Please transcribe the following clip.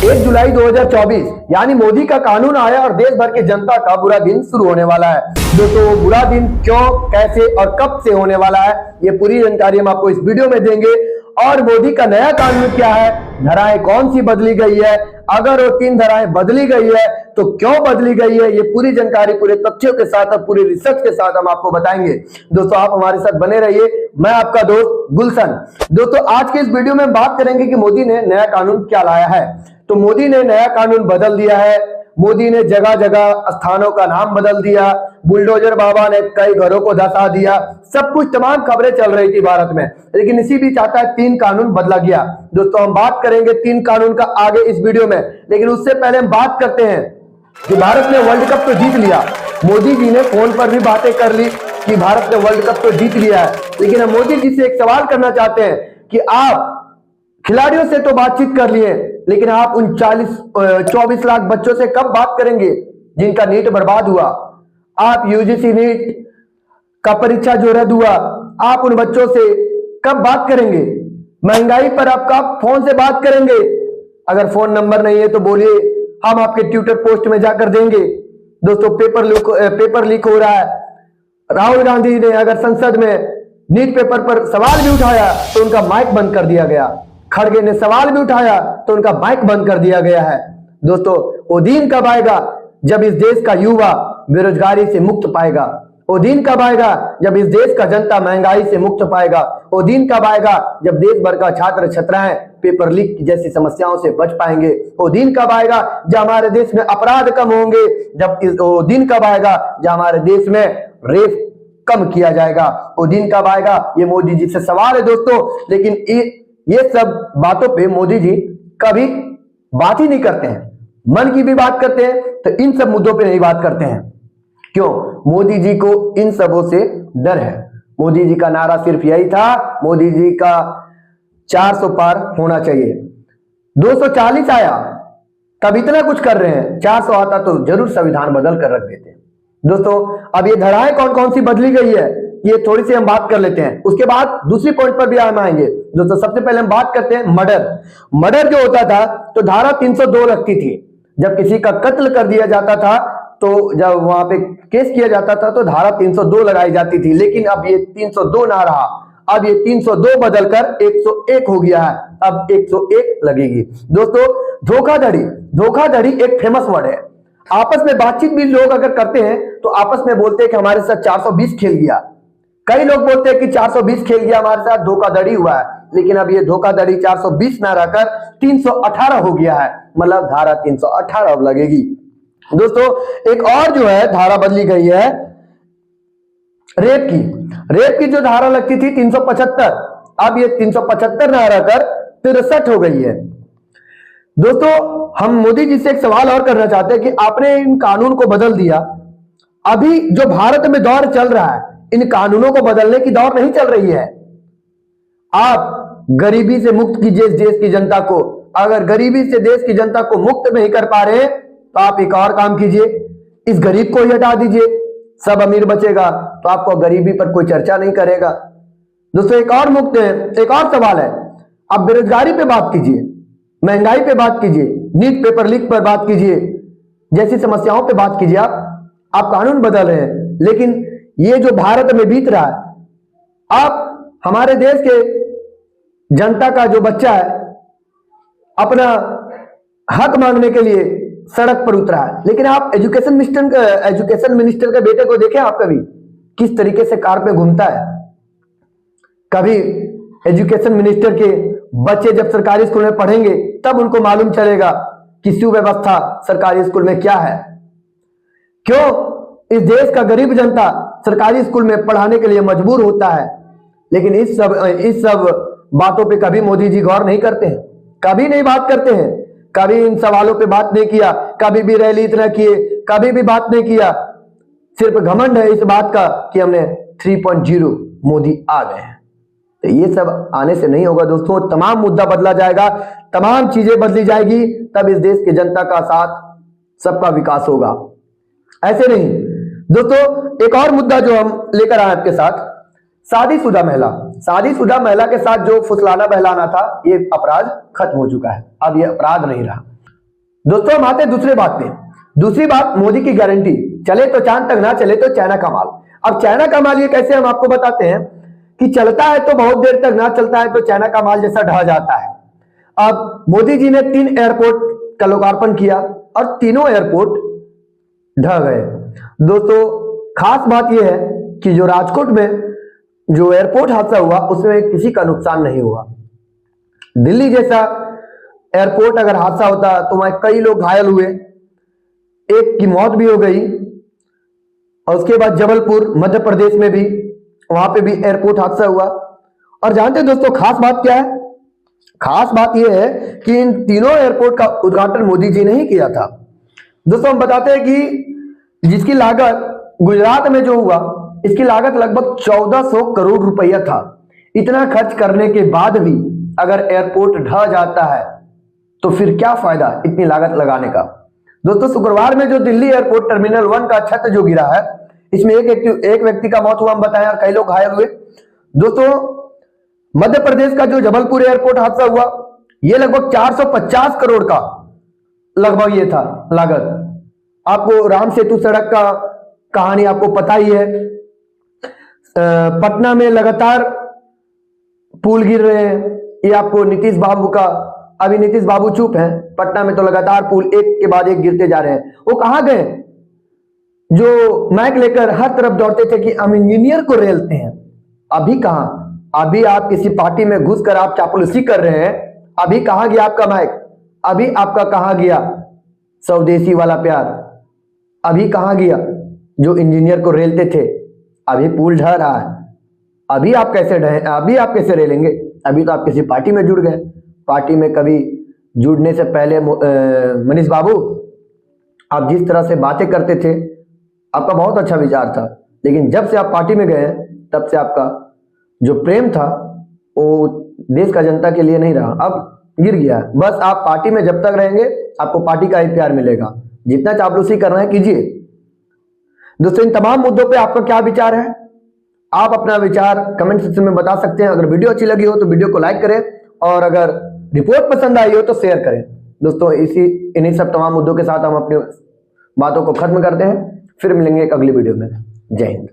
1 जुलाई 2024 यानी मोदी का कानून आया और देश भर की जनता का बुरा दिन शुरू होने वाला है। दोस्तों बुरा दिन क्यों, कैसे और कब से होने वाला है, ये पूरी जानकारी हम आपको इस वीडियो में देंगे। और मोदी का नया कानून क्या है, धाराएं कौन सी बदली गई है, अगर वो 3 धाराएं बदली गई है तो क्यों बदली गई है, ये पूरी जानकारी पूरे तथ्यों के साथ और पूरे रिसर्च के साथ हम आपको बताएंगे। दोस्तों आप हमारे साथ बने रहिए, मैं आपका दोस्त गुलशन। दोस्तों आज के इस वीडियो में हम बात करेंगे कि मोदी ने नया कानून क्या लाया है। तो मोदी ने नया कानून बदल दिया है। मोदी ने जगह जगह स्थानों का नाम बदल दिया, बुलडोजर बाबा ने कई घरों को धसा दिया, सब कुछ तमाम खबरें चल रही थी भारत में। लेकिन इसी बीच आता है 3 कानून बदला गया। दोस्तों हम बात करेंगे 3 कानून का आगे इस वीडियो में, लेकिन उससे पहले हम बात करते हैं कि भारत ने वर्ल्ड कप तो जीत लिया। मोदी जी ने फोन पर भी बातें कर ली कि भारत ने वर्ल्ड कप तो जीत लिया है, लेकिन हम मोदी जी से एक सवाल करना चाहते हैं कि आप खिलाड़ियों से तो बातचीत कर लिए, लेकिन आप उन 24 लाख बच्चों से कब बात करेंगे जिनका नीट बर्बाद हुआ। आप यूजीसी नीट का परीक्षा जो रद्द हुआ, आप उन बच्चों से कब बात करेंगे। महंगाई पर आप कब फोन से बात करेंगे। अगर फोन नंबर नहीं है तो बोलिए, हम आपके ट्विटर पोस्ट में जाकर देंगे। दोस्तों पेपर लीक हो रहा है। राहुल गांधी ने अगर संसद में नीट पेपर पर सवाल भी उठाया तो उनका माइक बंद कर दिया गया। खड़गे ने सवाल भी उठाया तो उनका माइक बंद कर दिया गया है। दोस्तों वो दिन कब आएगा जब इस देश का युवा बेरोजगारी से मुक्त पाएगा। वो दिन कब आएगा जब इस देश का जनता महंगाई से मुक्त पाएगा। वो दिन कब आएगा जब देश भर का छात्र छात्राएं पेपर लीक जैसी समस्याओं से बच पाएंगे। वो दिन कब आएगा जब हमारे देश में अपराध कम होंगे। वो दिन कब आएगा जब हमारे देश में रेप कम किया जाएगा। वो दिन कब आएगा, ये मोदी जी से सवाल है दोस्तों। लेकिन ये सब बातों पे मोदी जी कभी बात ही नहीं करते हैं। मन की भी बात करते हैं तो इन सब मुद्दों पे नहीं बात करते हैं। क्यों? मोदी जी को इन सबों से डर है। मोदी जी का नारा सिर्फ यही था, मोदी जी का 400 पार होना चाहिए। 240 आया तब इतना कुछ कर रहे हैं, 400 आता तो जरूर संविधान बदल कर रख देते हैं। दोस्तों अब ये धाराएं कौन कौन सी बदली गई है, ये थोड़ी सी हम बात कर लेते हैं, उसके बाद दूसरी पॉइंट पर भी हम आएंगे। दोस्तों सबसे पहले हम बात करते हैं मर्डर जो होता था तो धारा 302 लगती थी। जब किसी का कत्ल कर दिया जाता था तो जब वहां पे केस किया जाता था तो धारा 302 लगाई जाती थी। लेकिन अब ये 302 ना रहा, अब ये 302 बदलकर 101 हो गया है। अब 101 लगेगी। दोस्तों धोखाधड़ी एक फेमस वर्ड है। आपस में बातचीत भी लोग अगर करते हैं तो आपस में बोलते हैं कि हमारे साथ 420 खेल गया। कई लोग बोलते हैं कि 420 खेल गया, हमारे साथ धोखाधड़ी हुआ है। लेकिन अब ये धोखाधड़ी 420 ना रहकर 318 हो गया है, मतलब धारा 318 अब लगेगी। दोस्तों एक और जो है धारा बदली गई है रेप की जो धारा लगती थी 375, अब ये 375 ना रहकर 63 हो गई है। दोस्तों हम मोदी जी से एक सवाल और करना चाहते हैं कि आपने इन कानून को बदल दिया, अभी जो भारत में दौर चल रहा है इन कानूनों को बदलने की दौर नहीं चल रही है। आप गरीबी से मुक्त कीजिए इस देश की जनता को। अगर गरीबी से देश की जनता को मुक्त नहीं कर पा रहे तो आप एक और काम कीजिए, इस गरीब को ही हटा दीजिए, सब अमीर बचेगा तो आपको गरीबी पर कोई चर्चा नहीं करेगा। दोस्तों एक और सवाल है, आप बेरोजगारी पे बात कीजिए, महंगाई पे बात कीजिए, नीट पेपर लीक पर बात कीजिए, जैसी समस्याओं पे बात कीजिए। आप कानून बदल रहे हैं, लेकिन ये जो भारत में बीत रहा है, आप हमारे देश के जनता का जो बच्चा है अपना हक मांगने के लिए सड़क पर उतरा है, लेकिन आप एजुकेशन मिनिस्टर के बेटे को देखें आप कभी किस तरीके से कार पे घूमता है। कभी एजुकेशन मिनिस्टर के बच्चे जब सरकारी स्कूल में पढ़ेंगे तब उनको मालूम चलेगा कि सुव्यवस्था सरकारी स्कूल में क्या है। क्यों इस देश का गरीब जनता सरकारी स्कूल में पढ़ाने के लिए मजबूर होता है। लेकिन इस सब बातों पे कभी मोदी जी गौर नहीं करते हैं, कभी नहीं बात करते हैं, कभी इन सवालों पे बात नहीं किया, कभी भी रैली इतना किए, कभी भी बात नहीं किया। सिर्फ घमंड है इस बात का कि हमने 3.0 मोदी आ गए हैं। तो ये सब आने से नहीं होगा दोस्तों, तमाम मुद्दा बदला जाएगा, तमाम चीजें बदली जाएगी, तब इस देश की जनता का साथ सबका विकास होगा। ऐसे नहीं दोस्तों। एक और मुद्दा जो हम लेकर आए आपके साथ, शादीशुदा महिला के साथ जो फुसलाना बहलाना था, ये अपराध खत्म हो चुका है। अब ये अपराध नहीं रहा। दोस्तों हम आते हैं दूसरी बात पे। दूसरी बात, मोदी की गारंटी, चले तो चांद तक, ना चले तो चाइना का माल। अब चाइना का माल ये कैसे, हम आपको बताते हैं कि चलता है तो बहुत देर तक, ना चलता है तो चाइना का माल जैसा ढह जाता है। अब मोदी जी ने 3 एयरपोर्ट का लोकार्पण किया और तीनों एयरपोर्ट ढह गए। दोस्तों खास बात यह है कि जो राजकोट में जो एयरपोर्ट हादसा हुआ उसमें किसी का नुकसान नहीं हुआ। दिल्ली जैसा एयरपोर्ट अगर हादसा होता तो वहां कई लोग घायल हुए, एक की मौत भी हो गई। और उसके बाद जबलपुर मध्य प्रदेश में भी, वहां पे भी एयरपोर्ट हादसा हुआ। और जानते हैं दोस्तों खास बात क्या है? खास बात यह है कि इन तीनों एयरपोर्ट का उद्घाटन मोदी जी ने ही किया था। दोस्तों हम बताते हैं कि जिसकी लागत गुजरात में जो हुआ, इसकी लागत लगभग 1400 करोड़ रुपया था। इतना खर्च करने के बाद भी अगर एयरपोर्ट ढह जाता है तो फिर क्या फायदा इतनी लागत लगाने का। दोस्तों शुक्रवार में जो दिल्ली एयरपोर्ट टर्मिनल 1 का छत जो गिरा है, इसमें एक व्यक्ति का मौत हुआ हम बताएं और कई लोग घायल हुए। दोस्तों मध्य प्रदेश का जो जबलपुर एयरपोर्ट हादसा हुआ, यह लगभग 450 करोड़ का लगभग ये था लागत। आपको राम सेतु सड़क का कहानी आपको पता ही है। पटना में लगातार पुल गिर रहे हैं, ये आपको नीतीश बाबू का, अभी नीतीश बाबू चुप हैं, पटना में तो लगातार पुल एक के बाद एक गिरते जा रहे हैं। वो कहां गए जो माइक लेकर हर तरफ दौड़ते थे कि हम इंजीनियर को रेलते हैं? अभी कहां? अभी आप किसी पार्टी में घुसकर आप चापलूसी कर रहे हैं। अभी कहां गया आपका माइक? अभी आपका कहां गया स्वदेशी वाला प्यार? अभी कहां गया जो इंजीनियर को रेलते थे? अभी पुल ढह रहा है, अभी आप कैसे ढहे? अभी आप कैसे रेलेंगे? अभी तो आप किसी पार्टी में जुड़ गए। पार्टी में कभी जुड़ने से पहले मनीष बाबू, आप जिस तरह से बातें करते थे, आपका बहुत अच्छा विचार था, लेकिन जब से आप पार्टी में गए तब से आपका जो प्रेम था वो देश का जनता के लिए नहीं रहा, अब गिर गया। बस आप पार्टी में जब तक रहेंगे आपको पार्टी का ही प्यार मिलेगा। जितना चापलूसी करना है कीजिए। दोस्तों इन तमाम मुद्दों पे आपका क्या विचार है? आप अपना विचार कमेंट सेक्शन में बता सकते हैं। अगर वीडियो अच्छी लगी हो तो वीडियो को लाइक करें, और अगर रिपोर्ट पसंद आई हो तो शेयर करें। दोस्तों इन्हीं सब तमाम मुद्दों के साथ हम अपनी बातों को खत्म करते हैं। फिर मिलेंगे एक अगली वीडियो में। जय हिंद।